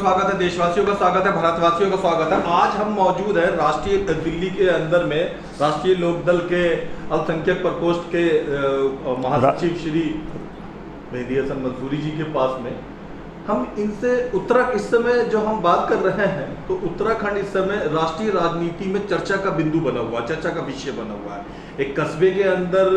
स्वागत है, देशवासियों का स्वागत है, भारतवासियों का स्वागत है। आज हम मौजूद हैं राष्ट्रीय दिल्ली के अंदर में राष्ट्रीय लोकदल के अल्पसंख्यक प्रकोष्ठ के महासचिव श्री मेहदी हसन मंसूरी जी के पास में हम इनसे इस समय जो हम बात कर रहे हैं तो उत्तराखंड इस समय राष्ट्रीय राजनीति में चर्चा का बिंदु बना हुआ, चर्चा का विषय बना हुआ है। एक कस्बे के अंदर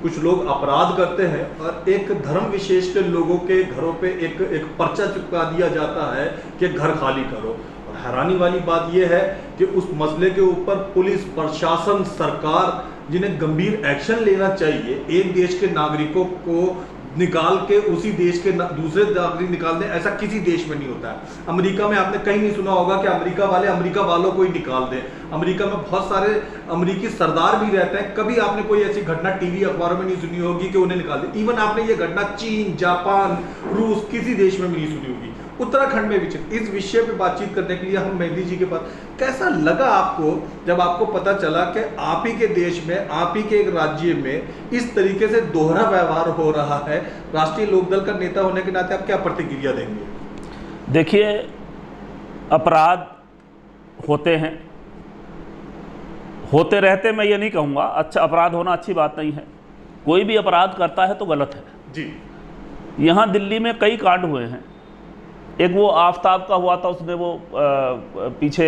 कुछ लोग अपराध करते हैं और एक धर्म विशेष के लोगों के घरों पे एक पर्चा चिपका दिया जाता है कि घर खाली करो। और हैरानी वाली बात यह है कि उस मसले के ऊपर पुलिस प्रशासन सरकार जिन्हें गंभीर एक्शन लेना चाहिए, एक देश के नागरिकों को निकाल के उसी देश के दूसरे नागरिक निकाल दें, ऐसा किसी देश में नहीं होता है। अमेरिका में आपने कहीं नहीं सुना होगा कि अमेरिका वाले अमेरिका वालों को ही निकाल दें। अमेरिका में बहुत सारे अमेरिकी सरदार भी रहते हैं, कभी आपने कोई ऐसी घटना टीवी अखबारों में नहीं सुनी होगी कि उन्हें निकाल दें। इवन आपने ये घटना चीन, जापान, रूस किसी देश में भी नहीं सुनी होगी। उत्तराखंड में भी इस विषय पे बातचीत करने के लिए हम मेहदी जी के पास, कैसा लगा आपको जब आपको पता चला कि आप ही के देश में, आप ही के एक राज्य में इस तरीके से दोहरा व्यवहार हो रहा है? राष्ट्रीय लोकदल का नेता होने के नाते आप क्या प्रतिक्रिया देंगे? देखिए, अपराध होते हैं, होते रहते, मैं ये नहीं कहूँगा। अच्छा, अपराध होना अच्छी बात नहीं है, कोई भी अपराध करता है तो गलत है जी। यहाँ दिल्ली में कई कांड हुए हैं। एक वो आफ्ताब का हुआ था, उसने वो पीछे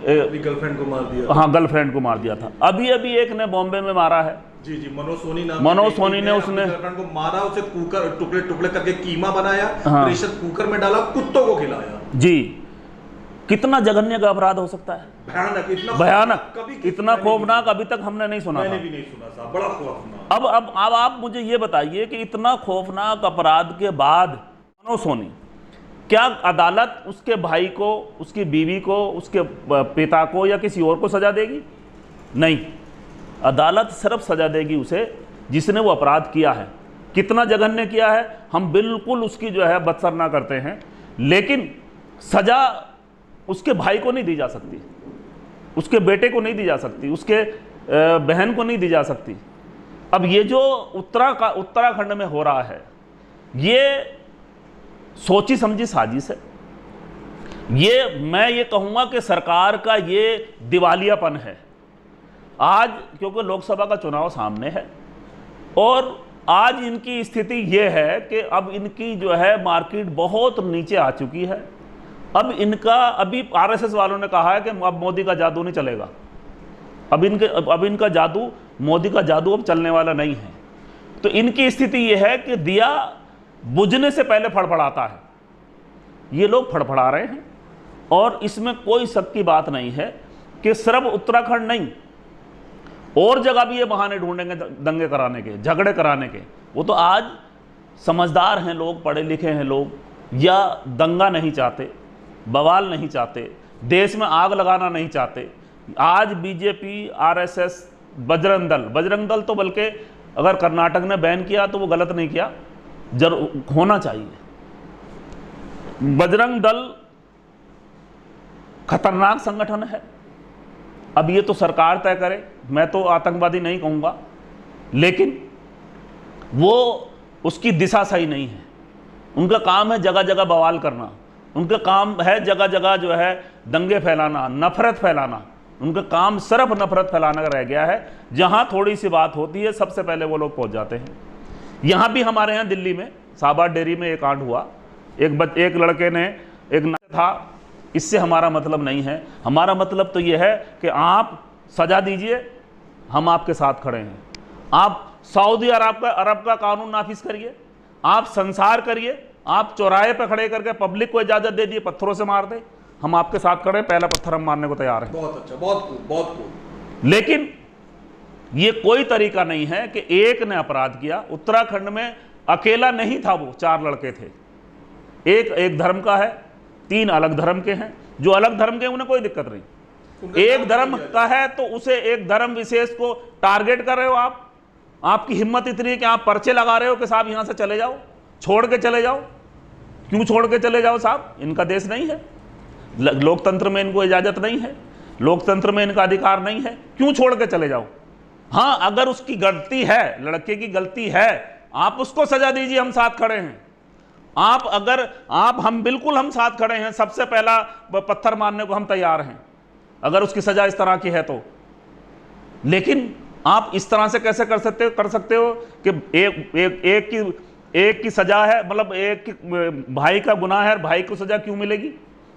गर्लफ्रेंड को मार दिया। हाँ, गर्लफ्रेंड को मार दिया था। अभी एक ने बॉम्बे में मारा है। जी जी, मनोज सोनी ने उसने गर्लफ्रेंड को मारा, उसे कुकर टुकड़े टुकड़े करके कीमा बनाया, प्रेशर कुकर में डाला, कुत्तों को खिलाया। जी, कितना जघन्य का अपराध हो सकता है, भयानक, भयानक, इतना खौफनाक अभी तक हमने नहीं सुना। मैंने भी नहीं सुना साहब, बड़ा खौफनाक। अब आप मुझे ये बताइए कि इतना खौफनाक अपराध के बाद मनोज सोनी, क्या अदालत उसके भाई को, उसकी बीवी को, उसके पिता को या किसी और को सजा देगी? नहीं, अदालत सिर्फ सजा देगी उसे जिसने वो अपराध किया है। कितना जघन्य किया है, हम बिल्कुल उसकी जो है बदसर ना करते हैं, लेकिन सजा उसके भाई को नहीं दी जा सकती, उसके बेटे को नहीं दी जा सकती, उसके बहन को नहीं दी जा सकती। अब ये जो उत्तराखंड में हो रहा है, ये सोची समझी साजिश है। मैं ये कहूँगा कि सरकार का ये दिवालियापन है आज, क्योंकि लोकसभा का चुनाव सामने है और आज इनकी स्थिति ये है कि अब इनकी जो है मार्केट बहुत नीचे आ चुकी है। अभी आरएसएस वालों ने कहा है कि अब मोदी का जादू नहीं चलेगा, अब इनका जादू, मोदी का जादू अब चलने वाला नहीं है। तो इनकी स्थिति ये है कि दिया बुझने से पहले फड़फड़ाता है। ये लोग फड़फड़ा रहे हैं और इसमें कोई शक की बात नहीं है कि सिर्फ उत्तराखंड नहीं, और जगह भी ये बहाने ढूंढेंगे दंगे कराने के, झगड़े कराने के। वो तो आज समझदार हैं लोग, पढ़े लिखे हैं लोग, या दंगा नहीं चाहते, बवाल नहीं चाहते, देश में आग लगाना नहीं चाहते। आज बीजेपी, आरएसएस, बजरंग दल तो बल्कि अगर कर्नाटक ने बैन किया तो वो गलत नहीं किया, जरूर होना चाहिए। बजरंग दल खतरनाक संगठन है। अब ये तो सरकार तय करे, मैं तो आतंकवादी नहीं कहूँगा, लेकिन वो उसकी दिशा सही नहीं है। उनका काम है जगह जगह बवाल करना, उनका काम है जगह जगह जो है दंगे फैलाना, नफरत फैलाना। उनका काम सिर्फ नफरत फैलाना रह गया है। जहाँ थोड़ी सी बात होती है सबसे पहले वो लोग पहुँच जाते हैं। यहाँ भी हमारे यहाँ दिल्ली में साबाद डेयरी में एक कांड हुआ, एक लड़के ने एक था। इससे हमारा मतलब नहीं है, हमारा मतलब तो ये है कि आप सजा दीजिए, हम आपके साथ खड़े हैं। आप सऊदी अरब का कानून नाफिज करिए, आप संसार करिए, आप चौराहे पर खड़े करके पब्लिक को इजाज़त दे दिए पत्थरों से मार दे, हम आपके साथ खड़े, पहला पत्थर हम मारने को तैयार हैं। बहुत अच्छा, बहुत खूब। लेकिन ये कोई तरीका नहीं है कि एक ने अपराध किया। उत्तराखंड में अकेला नहीं था वो, 4 लड़के थे। एक धर्म का है, 3 अलग धर्म के हैं। जो अलग धर्म के उन्हें कोई दिक्कत नहीं, एक धर्म का है तो उसे एक धर्म विशेष को टारगेट कर रहे हो आप। आपकी हिम्मत इतनी है कि आप पर्चे लगा रहे हो कि साहब यहां से चले जाओ, छोड़ के चले जाओ। क्यों छोड़ के चले जाओ साहब? इनका देश नहीं है, लोकतंत्र में इनको इजाजत नहीं है, लोकतंत्र में इनका अधिकार नहीं है, क्यों छोड़ के चले जाओ? हाँ, अगर उसकी गलती है, लड़के की गलती है, आप उसको सजा दीजिए, हम साथ खड़े हैं। आप अगर हम बिल्कुल हम साथ खड़े हैं, सबसे पहला पत्थर मारने को हम तैयार हैं अगर उसकी सजा इस तरह की है तो। लेकिन आप इस तरह से कैसे कर सकते हो कि एक की सजा है, मतलब एक भाई का गुनाह है, भाई को सजा क्यों मिलेगी,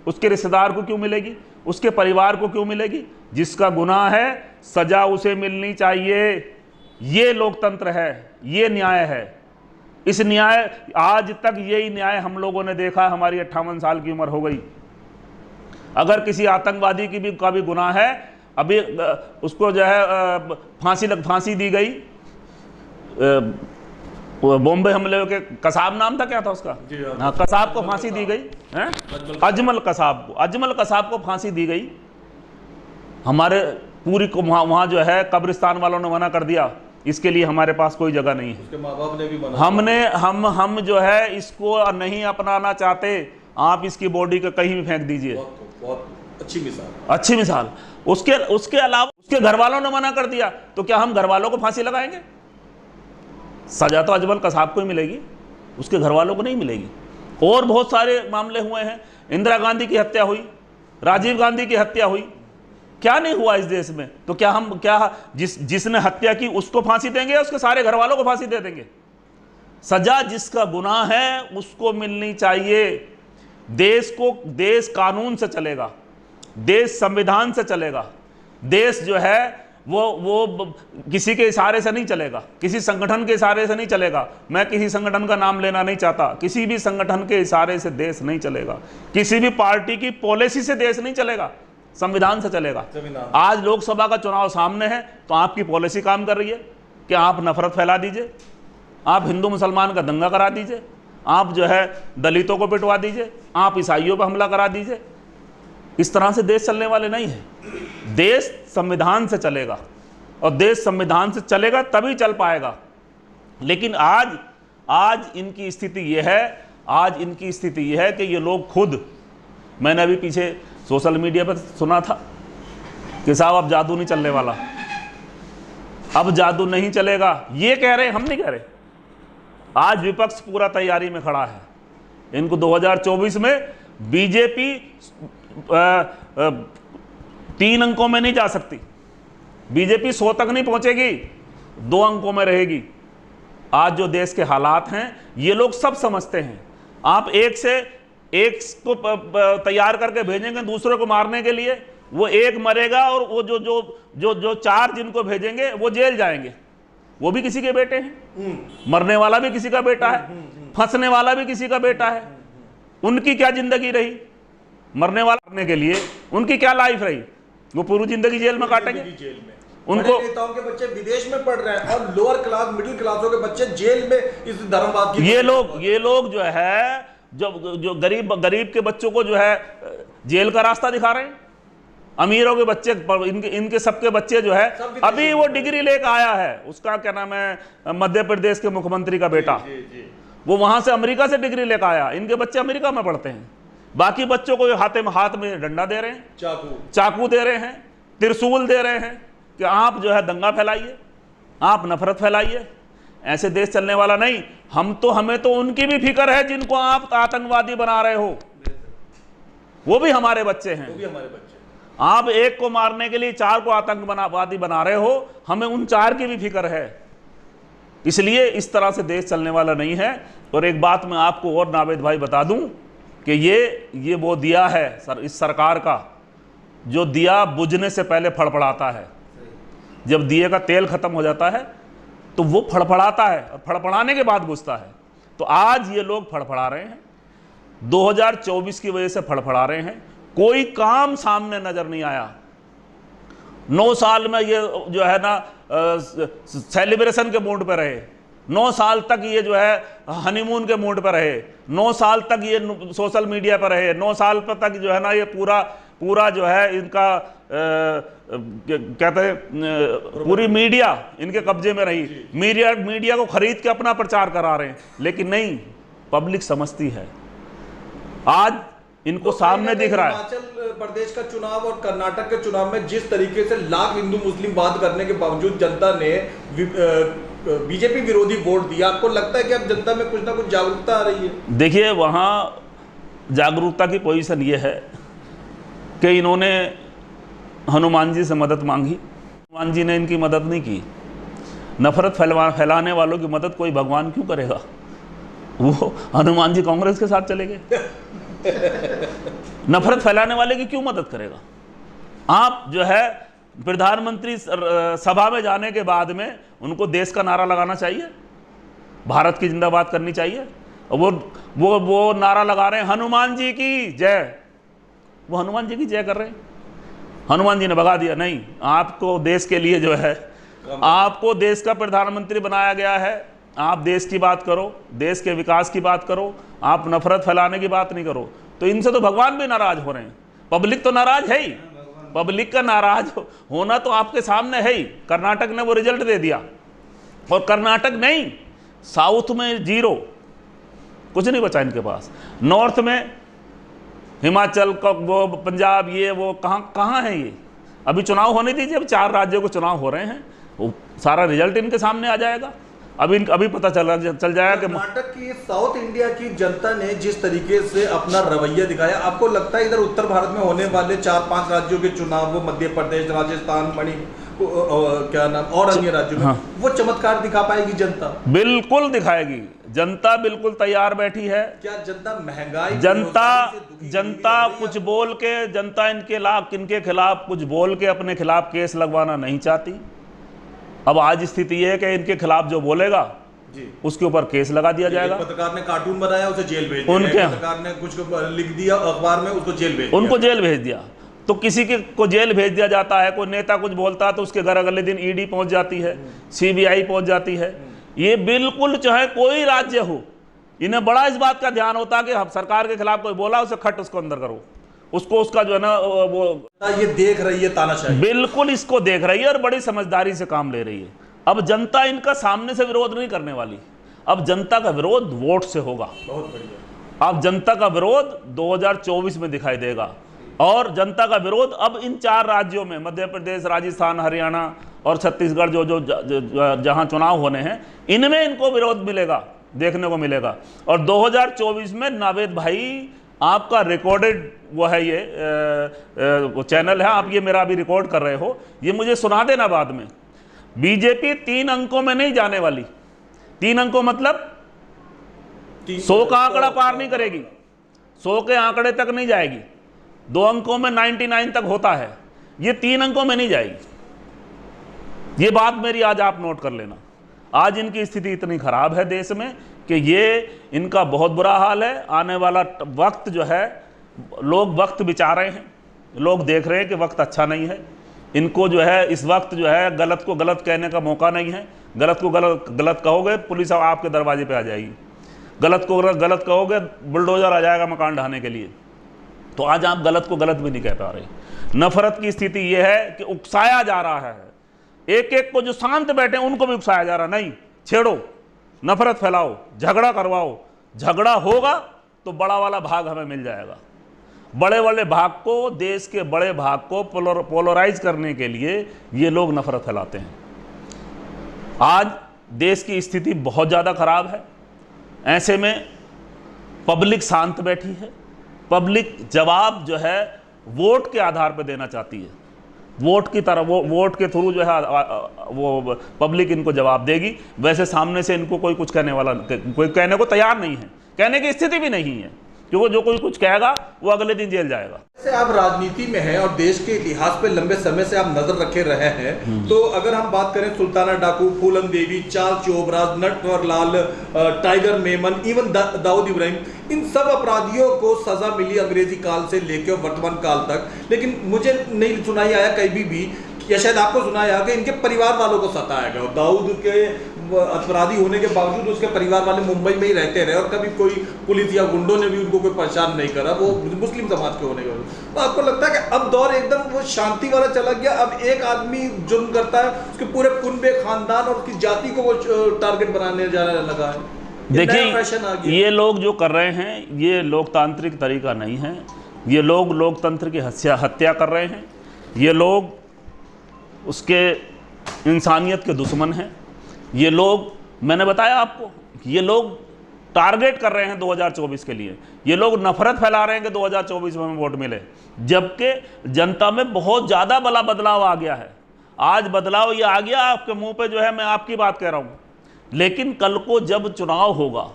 उसके रिश्तेदार को क्यों मिलेगी, उसके परिवार को क्यों मिलेगी? जिसका गुनाह है सजा उसे मिलनी चाहिए। ये लोकतंत्र है, ये न्याय है। इस न्याय, आज तक यही न्याय हम लोगों ने देखा। हमारी 58 साल की उम्र हो गई। अगर किसी आतंकवादी का भी गुनाह है, अभी उसको जो है फांसी दी गई। बॉम्बे हमले के कसाब नाम था, क्या था उसका? हाँ, कसाब को फांसी दी गई है, अजमल कसाब को फांसी दी गई। हमारे पूरी को वहाँ जो है कब्रिस्तान वालों ने मना कर दिया, इसके लिए हमारे पास कोई जगह नहीं है। उसके माँ बाप ने भी मना हम जो है इसको नहीं अपनाना चाहते। आप इसकी बॉडी को कहीं भी फेंक दीजिए। बहुत अच्छी मिसाल। उसके अलावा उसके घर वालों ने मना कर दिया, तो क्या हम घर वालों को फांसी लगाएंगे? सजा तो अजमल कसाब को ही मिलेगी, उसके घर वालों को नहीं मिलेगी। और बहुत सारे मामले हुए हैं। इंदिरा गांधी की हत्या हुई, राजीव गांधी की हत्या हुई, क्या नहीं हुआ इस देश में? तो क्या जिसने हत्या की उसको फांसी देंगे, उसके सारे घर वालों को फांसी दे देंगे? सजा जिसका गुनाह है उसको मिलनी चाहिए। देश कानून से चलेगा, देश संविधान से चलेगा। देश जो है वो किसी के इशारे से नहीं चलेगा, किसी संगठन के इशारे से नहीं चलेगा। मैं किसी संगठन का नाम लेना नहीं चाहता। किसी भी संगठन के इशारे से देश नहीं चलेगा, किसी भी पार्टी की पॉलिसी से देश नहीं चलेगा, संविधान से चलेगा। आज लोकसभा का चुनाव सामने है, तो आपकी पॉलिसी काम कर रही है कि आप नफरत फैला दीजिए, आप हिंदू मुसलमान का दंगा करा दीजिए, आप जो है दलितों को पिटवा दीजिए, आप ईसाइयों पर हमला करा दीजिए। इस तरह से देश चलने वाले नहीं है। देश संविधान से चलेगा, और देश संविधान से चलेगा तभी चल पाएगा। लेकिन आज इनकी स्थिति यह है, कि ये लोग खुद, मैंने अभी पीछे सोशल मीडिया पर सुना था कि साहब अब जादू नहीं चलने वाला, अब जादू नहीं चलेगा। ये कह रहे हैं, हम नहीं कह रहे। आज विपक्ष पूरा तैयारी में खड़ा है। इनको 2024 में बीजेपी 3 अंकों में नहीं जा सकती। बीजेपी 100 तक नहीं पहुंचेगी, 2 अंकों में रहेगी। आज जो देश के हालात हैं, ये लोग सब समझते हैं। आप एक को तैयार करके भेजेंगे दूसरे को मारने के लिए, वो एक मरेगा, और वो जो 4 जिनको भेजेंगे वो जेल जाएंगे। वो भी किसी के बेटे हैं, मरने वाला भी किसी का बेटा है, फंसने वाला भी किसी का बेटा है। उनकी क्या जिंदगी रही? मरने वाले के लिए उनकी क्या लाइफ रही? वो पूरी जिंदगी जेल में काटेंगे। उनको नेताओं के बच्चे विदेश में पढ़ रहे हैं, और लोअर क्लास मिडिल क्लासों के बच्चे जेल में इस धर्मवाद की। ये लोग जो है, जो गरीब के बच्चों को जो है जेल का रास्ता दिखा रहे हैं। अमीरों के बच्चे, इनके सबके बच्चे जो है, अभी वो डिग्री लेकर आया है, उसका क्या नाम है, मध्य प्रदेश के मुख्यमंत्री का बेटा, वो वहां से अमेरिका से डिग्री लेकर आया। इनके बच्चे अमेरिका में पढ़ते हैं। बाकी बच्चों को हाथ में डंडा दे रहे हैं, चाकू दे रहे हैं, त्रिशूल दे रहे हैं कि आप जो है दंगा फैलाइए, आप नफरत फैलाइए। ऐसे देश चलने वाला नहीं। हमें तो उनकी भी फिक्र है जिनको आप आतंकवादी बना रहे हो, वो भी हमारे बच्चे हैं। आप एक को मारने के लिए 4 को आतंकवादी बना रहे हो, हमें उन 4 की भी फिक्र है। इसलिए इस तरह से देश चलने वाला नहीं है। और एक बात मैं आपको और नावेद भाई बता दूं कि ये वो दिया है इस सरकार का, जो दिया बुझने से पहले फड़फड़ाता है। जब दिए का तेल खत्म हो जाता है तो वो फड़फड़ाता है, और फड़फड़ाने के बाद बुझता है। तो आज ये लोग फड़फड़ा रहे हैं, 2024 की वजह से फड़फड़ा रहे हैं। कोई काम सामने नजर नहीं आया। 9 साल में ये जो है ना सेलिब्रेशन के मूड पे रहे, 9 साल तक ये जो है हनीमून के मूड पर रहे, 9 साल तक ये सोशल मीडिया पर रहे, 9 साल तक जो है ना ये पूरा जो है इनका कहते हैं पूरी मीडिया इनके कब्जे में रही। मीडिया को खरीद के अपना प्रचार करा रहे हैं। लेकिन नहीं, पब्लिक समझती है। आज इनको सामने दिख रहा है। हिमाचल प्रदेश का चुनाव और कर्नाटक के चुनाव में जिस तरीके से लाख हिंदू मुस्लिम बात करने के बावजूद जनता ने बीजेपी विरोधी वोट दिया, आपको लगता है कि अब जनता में कुछ ना कुछ जागरूकता आ रही है? देखिए, वहाँ जागरूकता की पोजीशन ये है कि इन्होंने हनुमान जी से मदद मांगी, हनुमान जी ने इनकी मदद नहीं की। नफरत फैलाने वालों की मदद कोई भगवान क्यों करेगा? वो हनुमान जी कांग्रेस के साथ चले गए। नफरत फैलाने वाले की क्यों मदद करेगा? आप जो है प्रधानमंत्री सभा में जाने के बाद में उनको देश का नारा लगाना चाहिए, भारत की जिंदाबाद करनी चाहिए। वो नारा लगा रहे हैं हनुमान जी की जय। वो हनुमान जी की जय कर रहे हैं, हनुमान जी ने भगा दिया। नहीं, आपको देश के लिए जो है, आपको देश का प्रधानमंत्री बनाया गया है, आप देश की बात करो, देश के विकास की बात करो, आप नफरत फैलाने की बात नहीं करो। तो इनसे तो भगवान भी नाराज हो रहे हैं, पब्लिक तो नाराज है ही। पब्लिक का नाराज होना तो आपके सामने है ही। कर्नाटक ने वो रिजल्ट दे दिया, और कर्नाटक नहीं, साउथ में 0, कुछ नहीं बचा इनके पास। नॉर्थ में हिमाचल का, वो पंजाब, ये वो कहाँ है ये? अभी चुनाव होने दीजिए, अब 4 राज्यों को चुनाव हो रहे हैं, वो सारा रिजल्ट इनके सामने आ जाएगा। अभी पता चल जाएगा कि कर्नाटक की, साउथ इंडिया की जनता ने जिस तरीके से अपना रवैया दिखाया, आपको लगता है इधर उत्तर भारत में होने वाले 4-5 राज्यों के चुनाव, वो मध्य प्रदेश, राजस्थान, क्या नाम, और अन्य राज्यों में, हाँ, वो चमत्कार दिखा पाएगी जनता? बिल्कुल दिखाएगी जनता, बिल्कुल तैयार बैठी है। क्या जनता महंगाई, जनता कुछ बोल के, जनता इनके खिलाफ कुछ बोल के अपने खिलाफ केस लगवाना नहीं चाहती। अब आज स्थिति यह है कि इनके खिलाफ जो बोलेगा जी, उसके ऊपर केस लगा दिया जाएगा। पत्रकार ने कार्टून बनाया, उसे जेल भेज दिया, उनके पत्रकार ने कुछ लिख दिया अखबार में, उसको जेल भेज दिया, उनको जेल भेज दिया। तो किसी को जेल भेज दिया जाता है, कोई नेता कुछ बोलता है तो उसके घर अगले दिन ईडी पहुंच जाती है, सीबीआई पहुंच जाती है। ये बिल्कुल चाहे कोई राज्य हो, इन्हें बड़ा इस बात का ध्यान होता है कि सरकार के खिलाफ कोई बोला, उसे खट उसको अंदर करो, उसका जो है ना वो ये देख रही है तानाशाही, बिल्कुल इसको देख रही है और बड़ी समझदारी से काम ले रही है। अब जनता इनका सामने से विरोध नहीं करने वाली, अब जनता का विरोध वोट से होगा। बहुत बढ़िया। अब जनता का विरोध 2024 में दिखाई देगा, और जनता का विरोध अब इन 4 राज्यों में, मध्य प्रदेश, राजस्थान, हरियाणा और छत्तीसगढ़, जो जहां चुनाव होने हैं, इनमें इनको विरोध मिलेगा, देखने को मिलेगा। और 2024 में नावेद भाई, आपका रिकॉर्डेड वो है, ये वो चैनल है, आप ये मेरा अभी रिकॉर्ड कर रहे हो, ये मुझे सुना देना बाद में। बीजेपी 3 अंकों में नहीं जाने वाली। 3 अंकों मतलब 100 का आंकड़ा पार नहीं करेगी, 100 के आंकड़े तक नहीं जाएगी। 2 अंकों में 99 तक होता है, ये 3 अंकों में नहीं जाएगी। ये बात मेरी आज आप नोट कर लेना। आज इनकी स्थिति इतनी खराब है देश में कि ये इनका बहुत बुरा हाल है। आने वाला वक्त जो है, लोग वक्त बिचा रहे हैं, लोग देख रहे हैं कि वक्त अच्छा नहीं है। इनको जो है इस वक्त जो है गलत को गलत कहने का मौका नहीं है। गलत को गलत कहोगे, पुलिस आपके दरवाजे पे आ जाएगी। गलत को गलत कहोगे, बुलडोजर आ जाएगा मकान ढाने के लिए। तो आज आप गलत को गलत भी नहीं कह पा रहे। नफरत की स्थिति यह है कि उकसाया जा रहा है, एक एक को जो शांत बैठे उनको भी उकसाया जा रहा। नहीं, छेड़ो, नफरत फैलाओ, झगड़ा करवाओ। झगड़ा होगा तो बड़ा वाला भाग हमें मिल जाएगा। बड़े वाले भाग को, देश के बड़े भाग को पोलराइज करने के लिए ये लोग नफरत फैलाते हैं। आज देश की स्थिति बहुत ज़्यादा खराब है। ऐसे में पब्लिक शांत बैठी है। पब्लिक जवाब जो है वोट के आधार पर देना चाहती है। वोट की तरह, वो वोट के थ्रू जो है वो पब्लिक इनको जवाब देगी। वैसे सामने से इनको कोई कुछ कहने वाला, कोई कहने को तैयार नहीं है, कहने की स्थिति भी नहीं है, क्योंकि जो कोई कुछ कहेगा वो अगले दिन जेल जाएगा। से आप राजनीति में हैं और देश के इतिहास पे लंबे समय से आप नजर रखे रहे हैं, तो अगर हम बात करें Sultana Daku, Phoolan Devi, Charles Sobhraj, Natwarlal, Tiger Memon, even Dawood Ibrahim, इन सब अपराधियों को सजा मिली अंग्रेजी काल से लेकर वर्तमान काल तक, लेकिन मुझे नहीं सुनाई आया कहीं भी या शायद आपको सुनाया कि इनके परिवार वालों को सताया गया। दाऊद के अपराधी होने के बावजूद उसके परिवार वाले मुंबई में ही रहते रहे और कभी कोई पुलिस या गुंडों ने भी उनको कोई परेशान नहीं करा, वो मुस्लिम समाज के होने के बाद। तो आपको लगता है कि अब दौर एकदम वो शांति वाला चला गया, अब एक आदमी जुर्म करता है उसके पूरे कुनबे, खानदान और उसकी जाति को वो टारगेट बनाने जाने लगा है? देखिए, ये लोग जो कर रहे हैं ये लोकतांत्रिक तरीका नहीं है। ये लोग लोकतंत्र की हत्या कर रहे हैं। ये लोग उसके इंसानियत के दुश्मन हैं। ये लोग, मैंने बताया आपको, ये लोग टारगेट कर रहे हैं 2024 के लिए। ये लोग नफरत फैला रहे हैं कि 2024 में हमें वोट मिले, जबकि जनता में बहुत ज़्यादा बड़ा बदलाव आ गया है। आज बदलाव ये आ गया आपके मुंह पे, जो है मैं आपकी बात कह रहा हूँ, लेकिन कल को जब चुनाव होगा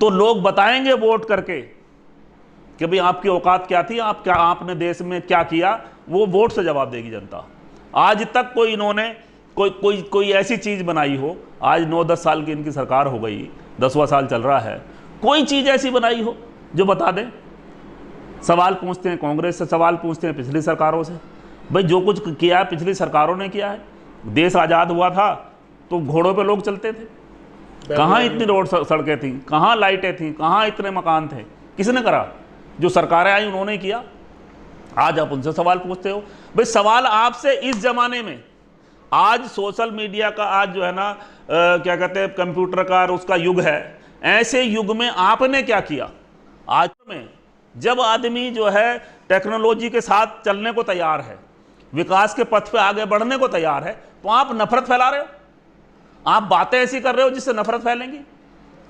तो लोग बताएंगे वोट करके कि भाई आपकी औकात क्या थी, आपने देश में क्या किया। वो वोट से जवाब देगी जनता। आज तक कोई इन्होंने कोई ऐसी चीज़ बनाई हो, आज 9-10 साल की इनकी सरकार हो गई, 10वां साल चल रहा है, कोई चीज़ ऐसी बनाई हो जो बता दें। सवाल पूछते हैं कांग्रेस से, सवाल पूछते हैं पिछली सरकारों से। भाई जो कुछ किया है पिछली सरकारों ने किया है। देश आज़ाद हुआ था तो घोड़ों पे लोग चलते थे, कहाँ इतनी रोड सड़कें थी, कहाँ लाइटें थी, कहाँ इतने मकान थे, किसने करा? जो सरकारें आई उन्होंने किया। आज आप उनसे सवाल पूछते हो। भाई सवाल आपसे इस जमाने में, आज सोशल मीडिया का, आज जो है ना क्या कहते हैं, कंप्यूटर का उसका युग है। ऐसे युग में आपने क्या किया? आज में जब आदमी जो है टेक्नोलॉजी के साथ चलने को तैयार है, विकास के पथ पे आगे बढ़ने को तैयार है, तो आप नफरत फैला रहे हो। आप बातें ऐसी कर रहे हो जिससे नफरत फैलेंगी।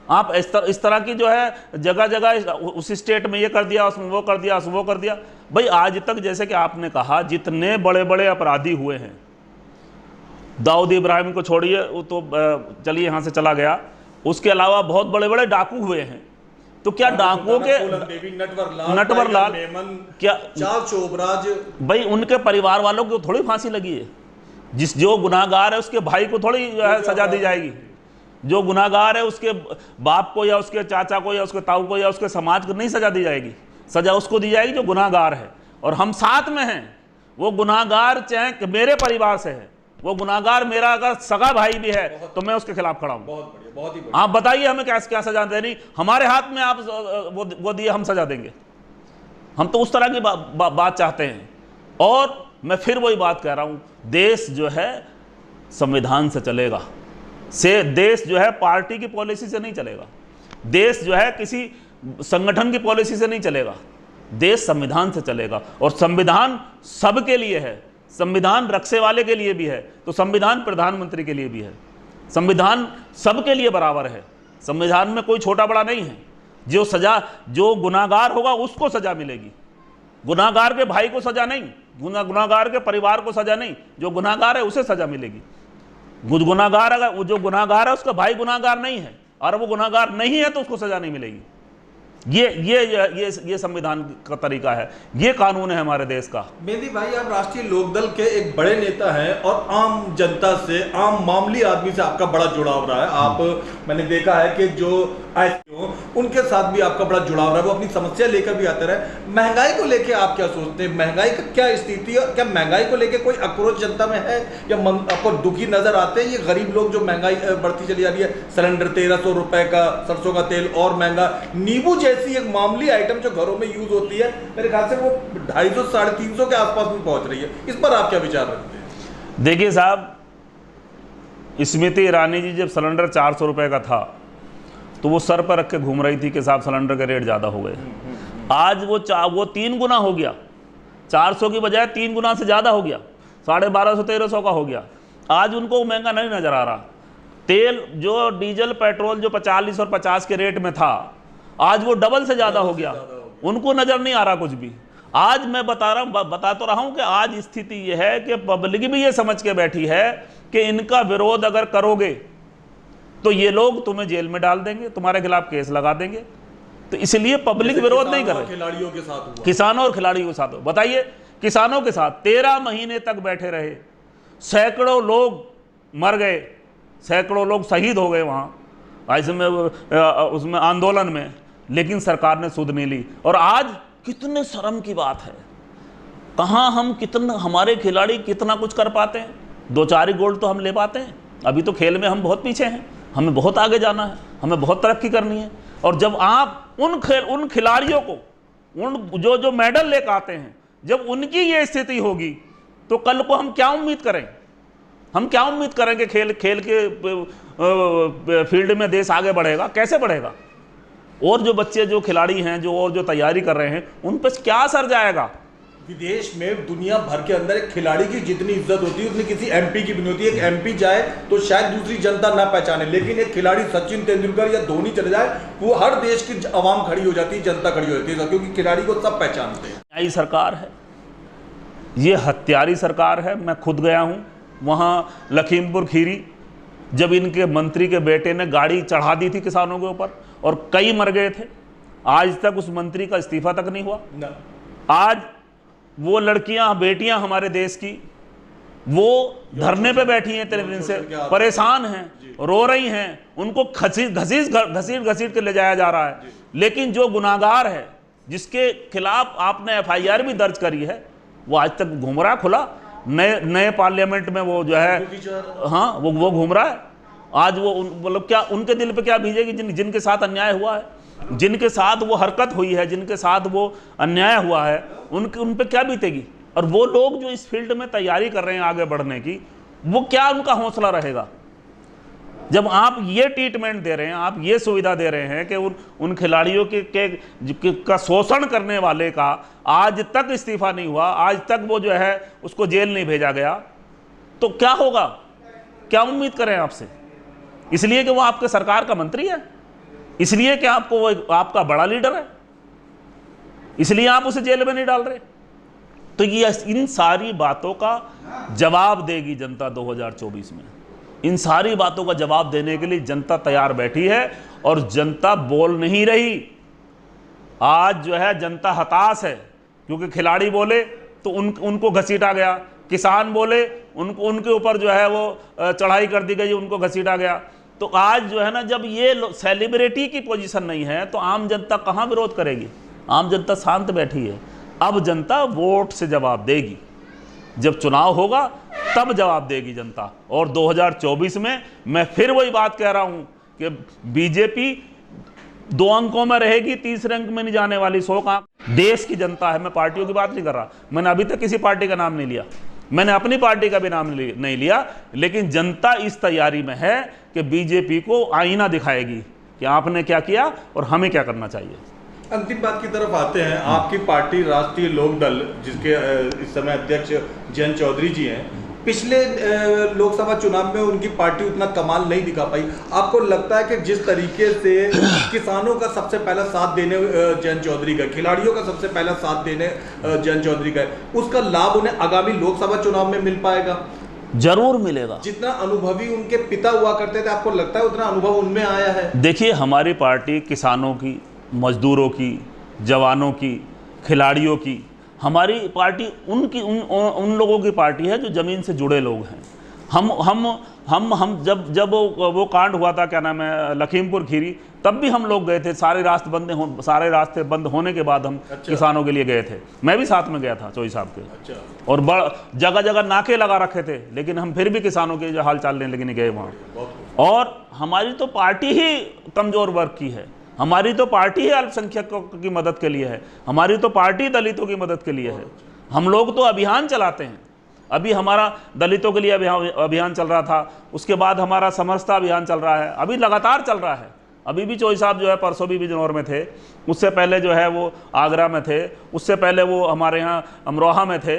आप इस तरह की जो है जगह जगह उस स्टेट में ये कर दिया, उसमें वो कर दिया, उसमें वो कर दिया। भाई आज तक जैसे कि आपने कहा जितने बड़े बड़े अपराधी हुए हैं, दाऊद इब्राहिम को छोड़िए, वो तो चलिए यहाँ से चला गया, उसके अलावा बहुत बड़े बड़े डाकू हुए हैं। तो क्या डाकुओं के नटवरलाल क्या चोबराज, भाई उनके परिवार वालों को थोड़ी फांसी लगी है? जो गुनाहगार है उसके भाई को थोड़ी सजा दी जाएगी? जो गुनाहगार है उसके बाप को या उसके चाचा को या उसके ताऊ को या उसके समाज को नहीं सजा दी जाएगी? सजा उसको दी जाएगी जो गुनाहगार है। और हम साथ में हैं। वो गुनाहगार चाहे मेरे परिवार से है, वो गुनाहगार मेरा अगर सगा भाई भी है तो मैं उसके खिलाफ खड़ा हूं। बहुत ही आप बताइए हमें क्या सजा देनी? हमारे हाथ में आप वो दिए, हम सजा देंगे? हम तो उस तरह की बात चाहते हैं। और मैं फिर वही बात कह रहा हूं, देश जो है संविधान से चलेगा। देश जो है पार्टी की पॉलिसी से नहीं चलेगा। देश जो है किसी संगठन की पॉलिसी से नहीं चलेगा। देश संविधान से चलेगा। और संविधान सबके लिए है। संविधान रक्षे वाले के लिए भी है, तो संविधान प्रधानमंत्री के लिए भी है। संविधान सबके लिए बराबर है। संविधान में कोई छोटा बड़ा नहीं है। जो गुनाहगार होगा उसको सजा मिलेगी, गुनाहगार के भाई को सजा नहीं, गुनाहगार के परिवार को सजा नहीं। जो गुनाहगार है उसे सजा मिलेगी। गुनाहगार, अगर जो गुनाहगार है उसका भाई गुनाहगार नहीं है और वो गुनाहगार नहीं है तो उसको सजा नहीं मिलेगी। ये संविधान का तरीका है, ये कानून है हमारे देश का। मेहदी भाई, आप राष्ट्रीय लोकदल के एक बड़े नेता हैं और आम जनता से, आम मामूली आदमी से आपका बड़ा जुड़ाव रहा है। आप, मैंने देखा है कि जो उनके साथ भी आपका बड़ा जुड़ाव रहा है, वो अपनी समस्या लेकर भी आते रहे। महंगाई को लेकर आप क्या सोचते हैं? महंगाई का क्या स्थिति है? क्या महंगाई को लेकर कोई आक्रोश जनता में है या आपको दुखी नजर आते हैं ये गरीब लोग जो महंगाई बढ़ती चली जा रही है? सिलेंडर 1300 रुपए का, सरसों का तेल और महंगा, नींबू जैसी एक मामूली आइटम जो घरों में यूज होती है, मेरे ख्याल से वो 250-350 के आसपास में पहुंच रही है। इस पर आप क्या विचार रखते हैं? देखिए साहब, स्मृति ईरानी जी जब सिलेंडर 400 रुपए का था तो वो सर पर रख के घूम रही थी कि साहब सिलेंडर के रेट ज़्यादा हो गए। आज वो 3 गुना हो गया। 400 की बजाय 3 गुना से ज़्यादा हो गया, 1250-1300 का हो गया। आज उनको महंगा नहीं नज़र आ रहा। तेल जो डीजल पेट्रोल जो 45 और 50 के रेट में था, आज वो डबल से ज़्यादा हो गया। उनको नज़र नहीं आ रहा कुछ भी। आज मैं बता तो रहा हूँ कि आज स्थिति ये है कि पब्लिक भी ये समझ के बैठी है कि इनका विरोध अगर करोगे तो ये लोग तुम्हें जेल में डाल देंगे, तुम्हारे खिलाफ केस लगा देंगे। तो इसलिए पब्लिक विरोध नहीं कर रहे। खिलाड़ियों के साथ हुआ, किसानों और खिलाड़ियों के साथ। बताइए, किसानों के साथ 13 महीने तक बैठे रहे, सैकड़ों लोग मर गए, सैकड़ों लोग शहीद हो गए वहाँ उसमें आंदोलन में, लेकिन सरकार ने सुध नहीं ली। और आज कितने शर्म की बात है, कहाँ हमारे खिलाड़ी कितना कुछ कर पाते हैं। 2-4 गोल्ड तो हम ले पाते हैं। अभी तो खेल में हम बहुत पीछे हैं, हमें बहुत आगे जाना है, हमें बहुत तरक्की करनी है। और जब आप उन खिलाड़ियों को जो मेडल लेकर आते हैं, जब उनकी ये स्थिति होगी तो कल को हम क्या उम्मीद करें? हम क्या उम्मीद करेंगे खेल के फील्ड में देश आगे बढ़ेगा? कैसे बढ़ेगा? और जो बच्चे, जो खिलाड़ी हैं, जो तैयारी कर रहे हैं, उन पर क्या असर जाएगा? विदेश में दुनिया भर के अंदर एक खिलाड़ी की जितनी इज्जत होती है उतनी किसी एमपी की भी नहीं होती है। एक एमपी जाए तो शायद दूसरी जनता ना पहचाने, लेकिन एक खिलाड़ी सचिन तेंदुलकर या धोनी चले जाए, वो हर देश की आवाम खड़ी हो जाती है, जनता खड़ी हो जाती है, क्योंकि खिलाड़ी को सब पहचानते हैं। यही सरकार है, ये हत्यारी सरकार है। मैं खुद गया हूँ वहाँ लखीमपुर खीरी, जब इनके मंत्री के बेटे ने गाड़ी चढ़ा दी थी किसानों के ऊपर और कई मर गए थे, आज तक उस मंत्री का इस्तीफा तक नहीं हुआ। आज वो लड़कियां, बेटियां हमारे देश की, वो धरने पे बैठी हैं, 3 दिन से परेशान हैं, रो रही हैं, उनको घसीट के ले जाया जा रहा है। लेकिन जो गुनाहगार है, जिसके खिलाफ आपने FIR भी दर्ज करी है, वो आज तक घूम रहा है खुला, नए पार्लियामेंट में वो जो है, हाँ, वो घूम रहा है। आज वो मतलब क्या उनके दिल पे क्या बीजेगी? जिनके साथ अन्याय हुआ है, जिनके साथ वो हरकत हुई है, जिनके साथ वो अन्याय हुआ है, उन पे क्या बीतेगी? और वो लोग जो इस फील्ड में तैयारी कर रहे हैं आगे बढ़ने की, वो क्या उनका हौसला रहेगा? जब आप ये ट्रीटमेंट दे रहे हैं, आप ये सुविधा दे रहे हैं कि उन खिलाड़ियों का शोषण करने वाले का आज तक इस्तीफा नहीं हुआ, आज तक वो जो है उसको जेल नहीं भेजा गया, तो क्या होगा? क्या उम्मीद करें आपसे? इसलिए कि वो आपके सरकार का मंत्री है, इसलिए कि आपको वो आपका बड़ा लीडर है, इसलिए आप उसे जेल में नहीं डाल रहे। तो ये इन सारी बातों का जवाब देगी जनता 2024 में। इन सारी बातों का जवाब देने के लिए जनता तैयार बैठी है और जनता बोल नहीं रही। आज जो है जनता हताश है, क्योंकि खिलाड़ी बोले तो उनको घसीटा गया, किसान बोले उनके ऊपर जो है वो चढ़ाई कर दी गई, उनको घसीटा गया। तो आज जो है ना, जब ये सेलिब्रिटी की पोजीशन नहीं है तो आम जनता कहाँ विरोध करेगी? आम जनता शांत बैठी है। अब जनता वोट से जवाब देगी, जब चुनाव होगा तब जवाब देगी जनता। और 2024 में मैं फिर वही बात कह रहा हूं कि बीजेपी 2 अंकों में रहेगी, तीसरे अंक में नहीं जाने वाली। 100 का देश की जनता है, मैं पार्टियों की बात नहीं कर रहा, मैंने अभी तक किसी पार्टी का नाम नहीं लिया, मैंने अपनी पार्टी का भी नाम नहीं लिया, लेकिन जनता इस तैयारी में है कि बीजेपी को आईना दिखाएगी कि आपने क्या किया और हमें क्या करना चाहिए। अंतिम बात की तरफ आते हैं। आपकी पार्टी राष्ट्रीय लोकदल, जिसके इस समय अध्यक्ष जयंत चौधरी जी हैं, पिछले लोकसभा चुनाव में उनकी पार्टी उतना कमाल नहीं दिखा पाई। आपको लगता है कि जिस तरीके से किसानों का सबसे पहला साथ देने जयंत चौधरी का, खिलाड़ियों का सबसे पहला साथ देने जयंत चौधरी का, उसका लाभ उन्हें आगामी लोकसभा चुनाव में मिल पाएगा? जरूर मिलेगा। जितना अनुभवी उनके पिता हुआ करते थे, आपको लगता है उतना अनुभव उनमें आया है? देखिए, हमारी पार्टी किसानों की, मजदूरों की, जवानों की, खिलाड़ियों की, हमारी पार्टी उन लोगों की पार्टी है जो ज़मीन से जुड़े लोग हैं। हम जब वो कांड हुआ था, क्या नाम है, लखीमपुर खीरी, तब भी हम लोग गए थे। सारे रास्ते बंद होने के बाद हम किसानों के लिए गए थे। मैं भी साथ में गया था चौधरी साहब के। और जगह जगह नाके लगा रखे थे, लेकिन हम फिर भी किसानों के जो हाल चाल लेने लेके नहीं गए वहाँ। और हमारी तो पार्टी ही कमज़ोर वर्ग की है, हमारी तो पार्टी ही अल्पसंख्यकों की मदद के लिए है, हमारी तो पार्टी दलितों की मदद के लिए है। हम लोग तो अभियान चलाते हैं। अभी हमारा दलितों के लिए अभियान चल रहा था, उसके बाद हमारा समरसता अभियान चल रहा है, अभी लगातार चल रहा है। अभी भी चौधरी साहब जो है परसों भी बिजनौर में थे, उससे पहले जो है वो आगरा में थे, उससे पहले वो हमारे यहाँ अमरोहा में थे।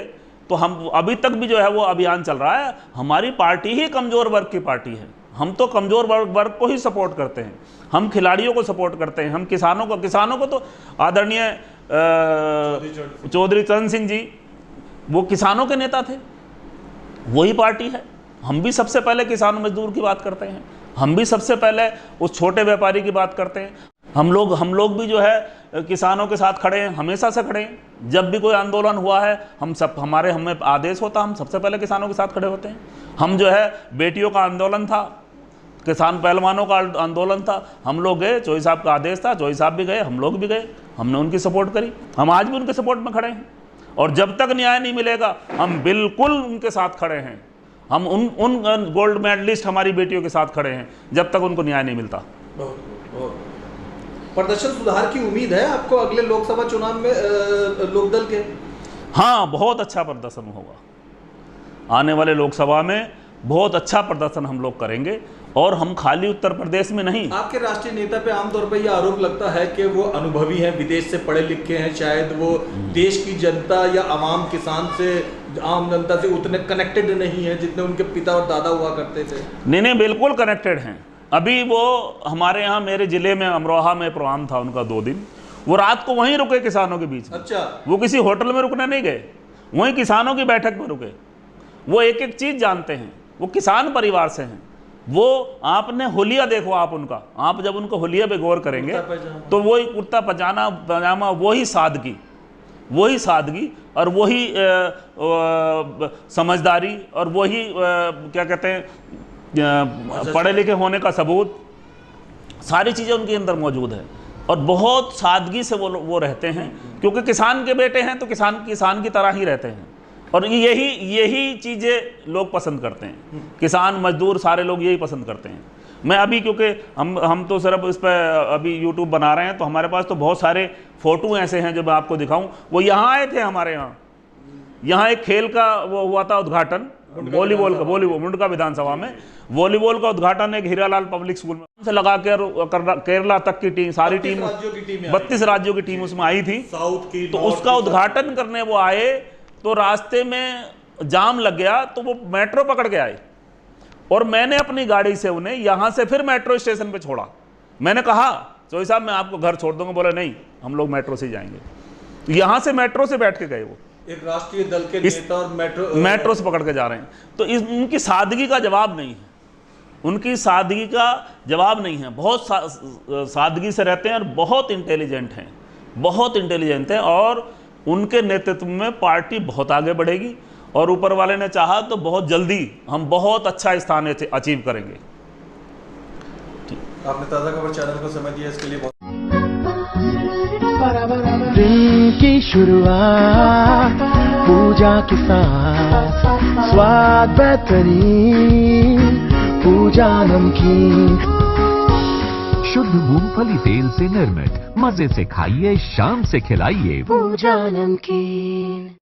तो हम अभी तक भी जो है वो अभियान चल रहा है। हमारी पार्टी ही कमज़ोर वर्ग की पार्टी है। हम तो कमज़ोर वर्ग को ही सपोर्ट करते हैं, हम खिलाड़ियों को सपोर्ट करते हैं, हम किसानों को तो आदरणीय चौधरी चरण सिंह जी वो किसानों के नेता थे, वही पार्टी है। हम भी सबसे पहले किसान मजदूर की बात करते हैं, हम भी सबसे पहले उस छोटे व्यापारी की बात करते हैं। हम लोग भी जो है किसानों के साथ खड़े हैं, हमेशा से खड़े हैं। जब भी कोई आंदोलन हुआ है, हमें आदेश होता, हम सबसे पहले किसानों के साथ खड़े होते हैं। हम जो है बेटियों का आंदोलन था, किसान पहलवानों का आंदोलन था, हम लोग गए, चौधरी साहब का आदेश था, चौधरी साहब भी गए, हम लोग भी गए, हमने उनकी सपोर्ट करी। हम आज भी उनके सपोर्ट में खड़े हैं और जब तक न्याय नहीं मिलेगा हम बिल्कुल उनके साथ खड़े हैं। हम उन गोल्ड मेडलिस्ट हमारी बेटियों के साथ खड़े हैं जब तक उनको न्याय नहीं मिलता। प्रदर्शन सुधार की उम्मीद है आपको अगले लोकसभा चुनाव में लोकदल के? हाँ, बहुत अच्छा प्रदर्शन होगा। आने वाले लोकसभा में बहुत अच्छा प्रदर्शन हम लोग करेंगे। और हम खाली उत्तर प्रदेश में नहीं। आपके राष्ट्रीय नेता पे आमतौर पर यह आरोप लगता है कि वो अनुभवी हैं, विदेश से पढ़े लिखे हैं, शायद वो देश की जनता या आम किसान से, आम जनता से उतने कनेक्टेड नहीं है जितने उनके पिता और दादा हुआ करते थे। नहीं, बिल्कुल कनेक्टेड हैं। अभी वो हमारे यहाँ मेरे ज़िले में अमरोहा में प्रोग्राम था उनका 2 दिन, वो रात को वहीं रुके किसानों के बीच में। अच्छा। वो किसी होटल में रुकने नहीं गए, वहीं किसानों की बैठक में रुके। वो एक एक चीज़ जानते हैं, वो किसान परिवार से हैं। वो आपने होलिया देखो, आप उनका, आप जब उनको होलिया पे गौर करेंगे तो वही कुर्ता पजामा, वही सादगी और वही समझदारी और वही क्या कहते हैं पढ़े लिखे होने का सबूत, सारी चीज़ें उनके अंदर मौजूद है। और बहुत सादगी से वो रहते हैं, क्योंकि किसान के बेटे हैं तो किसान की तरह ही रहते हैं। और यही चीज़ें लोग पसंद करते हैं, किसान मजदूर सारे लोग यही पसंद करते हैं। मैं अभी, क्योंकि हम तो सिर्फ इस पर अभी यूट्यूब बना रहे हैं, तो हमारे पास तो बहुत सारे फ़ोटो ऐसे हैं जो मैं आपको दिखाऊं। वो यहाँ आए थे हमारे यहाँ एक खेल का वो हुआ था उद्घाटन, वॉलीबॉल मुंडका विधानसभा में वॉलीबॉल का उद्घाटन एक हीरालाल पब्लिक स्कूल में से लगा कर केरला तक की टीम, सारी टीम 32 राज्यों की टीम उसमें आई थी, साउथ की। तो उसका उद्घाटन करने वो आए तो रास्ते में जाम लग गया, तो वो मेट्रो पकड़ के आए और मैंने अपनी गाड़ी से उन्हें यहाँ से फिर मेट्रो स्टेशन पे छोड़ा। मैंने कहा चौधरी साहब मैं आपको घर छोड़ दूंगा, बोले नहीं हम लोग मेट्रो से जाएंगे। तो यहाँ से मेट्रो से बैठ के गए, वो एक राष्ट्रीय दल के नेता और मेट्रो से पकड़ के जा रहे हैं। तो उनकी सादगी का जवाब नहीं है, उनकी सादगी का जवाब नहीं है। बहुत सादगी से रहते हैं और बहुत इंटेलिजेंट हैं और उनके नेतृत्व में पार्टी बहुत आगे बढ़ेगी और ऊपर वाले ने चाहा तो बहुत जल्दी हम बहुत अच्छा स्थान अचीव करेंगे। आपने ताज़ा खबर चैनल को समय दिया, इसके लिए बहुत। दिन की शुरुआत पूजा के साथ, स्वाद बेहतरीन पूजा नमकीन, शुद्ध मूंगफली तेल से निर्मित, मजे से खाइए, शाम से खिलाइए पूजा नमकीन।